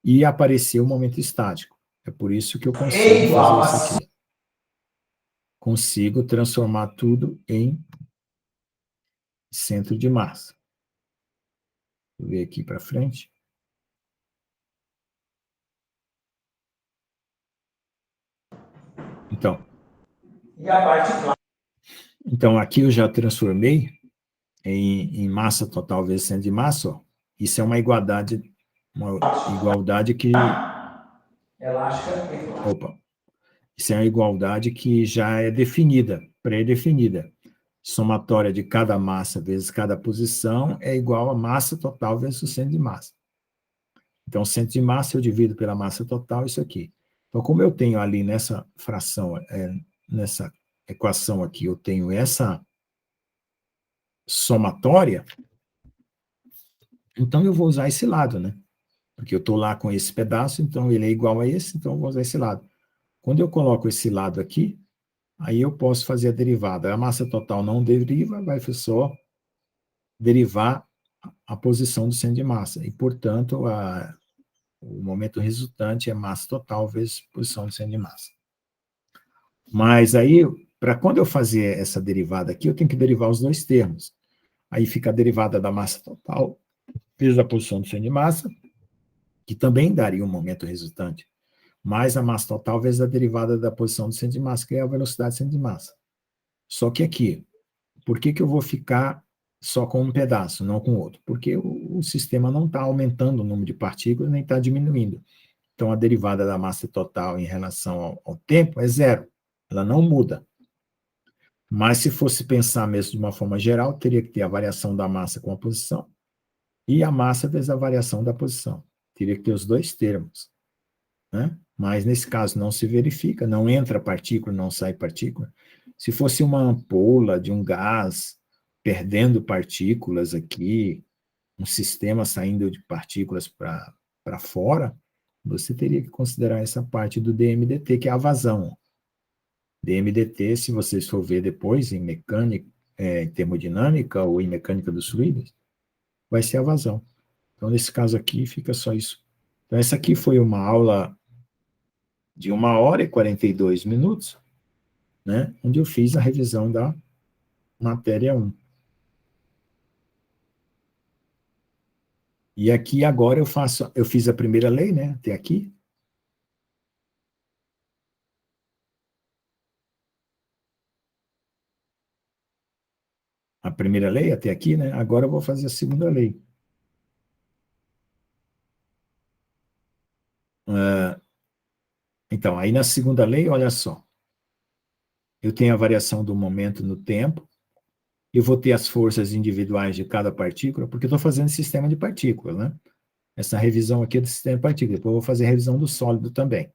e aparecer o momento estático. É por isso que eu consigo fazer isso aqui. Consigo transformar tudo em centro de massa. Vou ver aqui para frente. Então. E a parte clara. Então, aqui eu já transformei em massa total vezes centro de massa. Ó. Isso é uma igualdade que... Elástica e plástica. Opa. Isso é uma igualdade que já é definida, pré-definida. Somatória de cada massa vezes cada posição é igual a massa total vezes o centro de massa. Então, o centro de massa eu divido pela massa total, isso aqui. Então, como eu tenho ali nessa fração, nessa equação aqui, eu tenho essa somatória, então eu vou usar esse lado, né? Porque eu estou lá com esse pedaço, então ele é igual a esse, então eu vou usar esse lado. Quando eu coloco esse lado aqui, aí eu posso fazer a derivada. A massa total não deriva, vai só derivar a posição do centro de massa. E, portanto, o momento resultante é massa total vezes posição do centro de massa. Mas aí, para quando eu fazer essa derivada aqui, eu tenho que derivar os 2 termos. Aí fica a derivada da massa total vezes a posição do centro de massa, que também daria um momento resultante, mais a massa total vezes a derivada da posição do centro de massa, que é a velocidade do centro de massa. Só que aqui, por que eu vou ficar só com um pedaço, não com outro? Porque o sistema não está aumentando o número de partículas, nem está diminuindo. Então, a derivada da massa total em relação ao tempo é 0. Ela não muda. Mas, se fosse pensar mesmo de uma forma geral, teria que ter a variação da massa com a posição e a massa vezes a variação da posição. Teria que ter os 2 termos, né? Mas, nesse caso, não se verifica, não entra partícula, não sai partícula. Se fosse uma ampola de um gás perdendo partículas aqui, um sistema saindo de partículas para fora, você teria que considerar essa parte do DMDT, que é a vazão. DMDT, se vocês for ver depois em mecânica, em termodinâmica ou em mecânica dos fluidos, vai ser a vazão. Então, nesse caso aqui, fica só isso. Então, essa aqui foi uma aula de 1h42, né, onde eu fiz a revisão da matéria 1. E aqui agora eu fiz a primeira lei, né, até aqui. A primeira lei até aqui, né? Agora eu vou fazer a segunda lei. Então, aí na segunda lei, olha só. Eu tenho a variação do momento no tempo, eu vou ter as forças individuais de cada partícula, porque eu estou fazendo sistema de partículas, né? Essa revisão aqui é do sistema de partículas. Depois eu vou fazer a revisão do sólido também.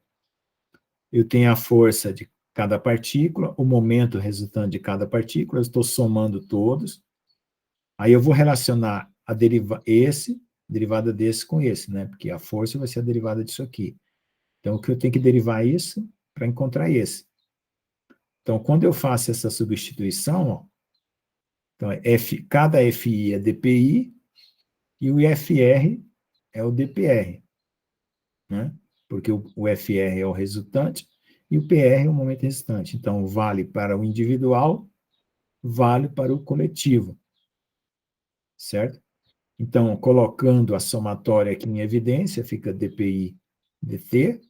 Eu tenho a força de cada partícula, o momento resultante de cada partícula, eu estou somando todos. Aí eu vou relacionar a derivada desse com esse, né? Porque a força vai ser a derivada disso aqui. Então, o que eu tenho que derivar isso para encontrar esse. Então, quando eu faço essa substituição, ó, então, cada FI é DPI e o IFR é o DPR, né? Porque o FR é o resultante e o PR é o momento resultante. Então, vale para o individual, vale para o coletivo, certo? Então, colocando a somatória aqui em evidência, fica DPI dt,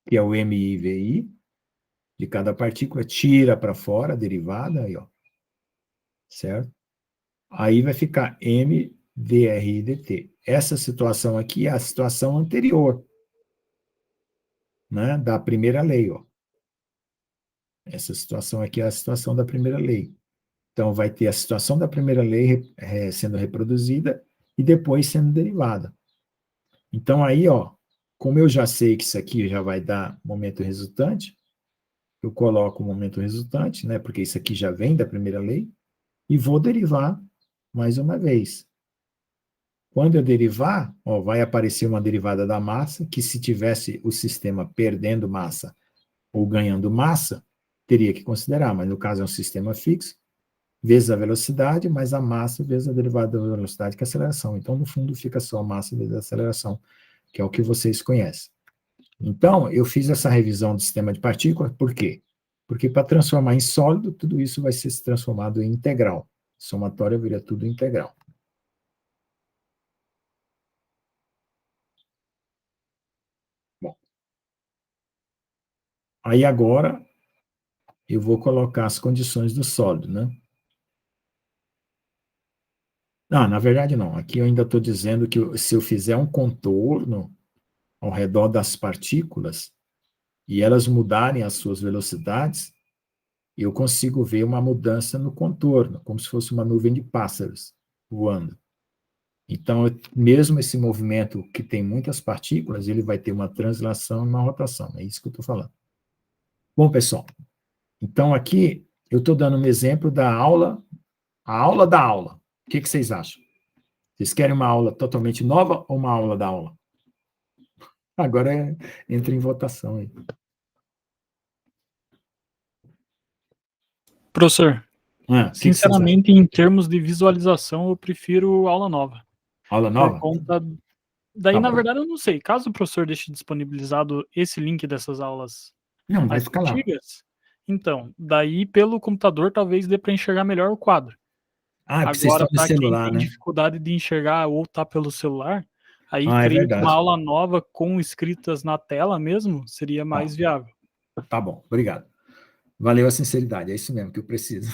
que é o MIVI, de cada partícula, tira para fora a derivada, aí, ó, certo? Aí vai ficar MDRI dt. Essa situação aqui é a situação anterior, né, da primeira lei, ó. Essa situação aqui é a situação da primeira lei. Então, vai ter a situação da primeira lei sendo reproduzida e depois sendo derivada. Então, aí, ó, como eu já sei que isso aqui já vai dar momento resultante, eu coloco o momento resultante, né, porque isso aqui já vem da primeira lei, e vou derivar mais uma vez. Quando eu derivar, ó, vai aparecer uma derivada da massa, que se tivesse o sistema perdendo massa ou ganhando massa, teria que considerar, mas no caso é um sistema fixo, vezes a velocidade, mais a massa vezes a derivada da velocidade, que é a aceleração. Então, no fundo, fica só a massa vezes a aceleração, que é o que vocês conhecem. Então, eu fiz essa revisão do sistema de partículas, por quê? Porque para transformar em sólido, tudo isso vai ser transformado em integral. Somatória vira tudo integral. Bom. Aí agora, eu vou colocar as condições do sólido, né? Não, na verdade não. Aqui eu ainda estou dizendo que se eu fizer um contorno ao redor das partículas e elas mudarem as suas velocidades, eu consigo ver uma mudança no contorno, como se fosse uma nuvem de pássaros voando. Então, mesmo esse movimento que tem muitas partículas, ele vai ter uma translação e uma rotação. É isso que eu estou falando. Bom, pessoal, então aqui eu estou dando um exemplo da aula, a aula da aula. O que vocês acham? Vocês querem uma aula totalmente nova ou uma aula da aula? Agora entra em votação aí. Professor, Que sinceramente, em termos de visualização, eu prefiro aula nova. Aula nova? Por conta... Daí, Tá na bom. verdade, eu não sei. Caso o professor deixe disponibilizado esse link dessas aulas Não, vai mais ficar lá. antigas, então, daí pelo computador talvez dê para enxergar melhor o quadro. Ah, porque vocês Agora, estão no para quem celular, tem né? dificuldade de enxergar ou tá pelo celular, aí Ah, é creio que verdade. uma aula nova com escritas na tela mesmo seria mais viável. Tá bom, obrigado. Valeu a sinceridade, é isso mesmo que eu preciso.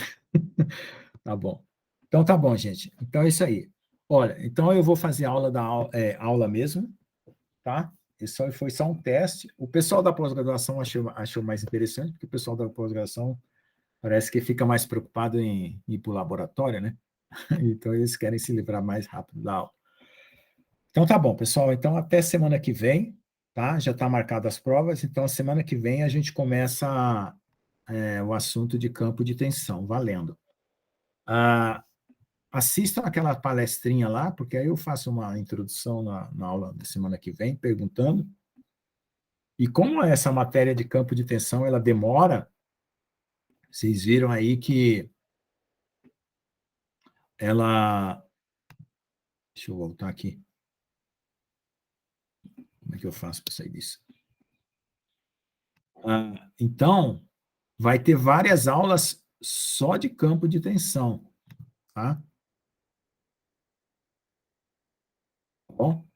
Tá bom. Então tá bom, gente. Então é isso aí. Olha, então eu vou fazer aula da aula mesmo, tá? Isso foi só um teste. O pessoal da pós-graduação achou mais interessante, porque o pessoal da pós-graduação parece que fica mais preocupado em ir para o laboratório, né? Então eles querem se livrar mais rápido da aula. Então tá bom, pessoal. Então até semana que vem, tá? Já está marcado as provas. Então semana que vem a gente começa o assunto de campo de tensão, valendo. assistam aquela palestrinha lá, porque aí eu faço uma introdução na aula da semana que vem, perguntando. E como essa matéria de campo de tensão, ela demora, vocês viram aí que ela... Deixa eu voltar aqui. Como é que eu faço para sair disso? Então, vai ter várias aulas só de campo de tensão, tá? Bom?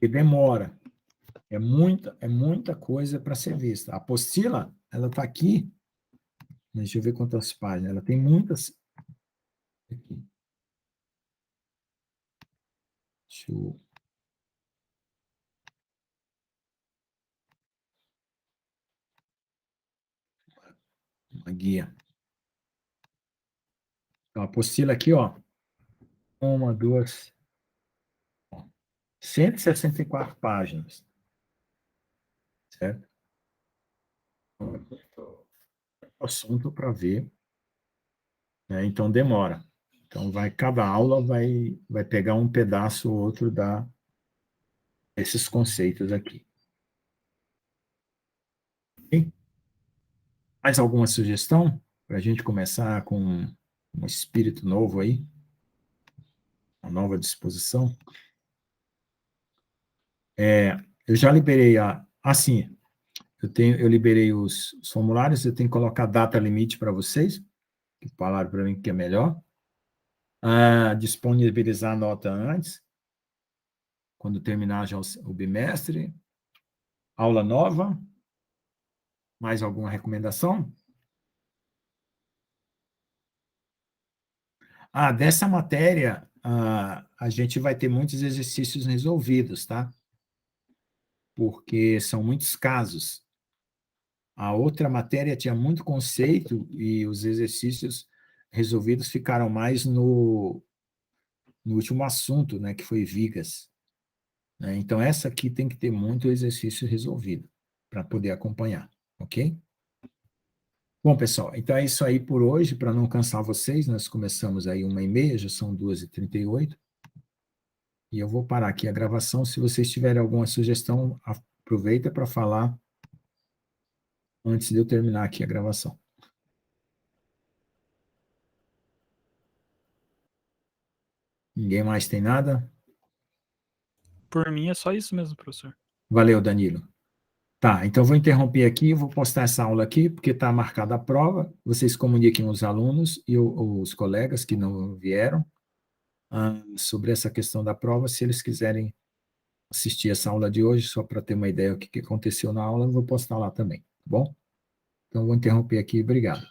E demora. É muita coisa para ser vista. A apostila, ela está aqui. Deixa eu ver quantas páginas. Ela tem muitas. Aqui. Deixa eu... Uma guia. Então, a apostila aqui, ó. 1, 2... 164 páginas. Certo? Assunto para ver. Né? Então, demora. Então, cada aula vai pegar um pedaço ou outro desses conceitos aqui. Okay? Mais alguma sugestão para a gente começar com um espírito novo aí? Uma nova disposição? Eu já liberei assim, eu liberei os formulários, eu tenho que colocar data limite para vocês, que falaram para mim que é melhor. Disponibilizar a nota antes, quando terminar já o bimestre. Aula nova. Mais alguma recomendação? Dessa matéria, a gente vai ter muitos exercícios resolvidos, tá? Porque são muitos casos. A outra matéria tinha muito conceito e os exercícios resolvidos ficaram mais no último assunto, né, que foi vigas. Né? Então, essa aqui tem que ter muito exercício resolvido para poder acompanhar, ok? Bom, pessoal, então é isso aí por hoje, para não cansar vocês, nós começamos aí 1h30, já são 2h38, e eu vou parar aqui a gravação. Se vocês tiverem alguma sugestão, aproveita para falar antes de eu terminar aqui a gravação. Ninguém mais tem nada? Por mim é só isso mesmo, professor. Valeu, Danilo. Tá, então vou interromper aqui, vou postar essa aula aqui, porque está marcada a prova. Vocês comuniquem os alunos e os colegas que não vieram sobre essa questão da prova, se eles quiserem assistir essa aula de hoje, só para ter uma ideia do que aconteceu na aula, eu vou postar lá também, tá bom? Então, vou interromper aqui, obrigado.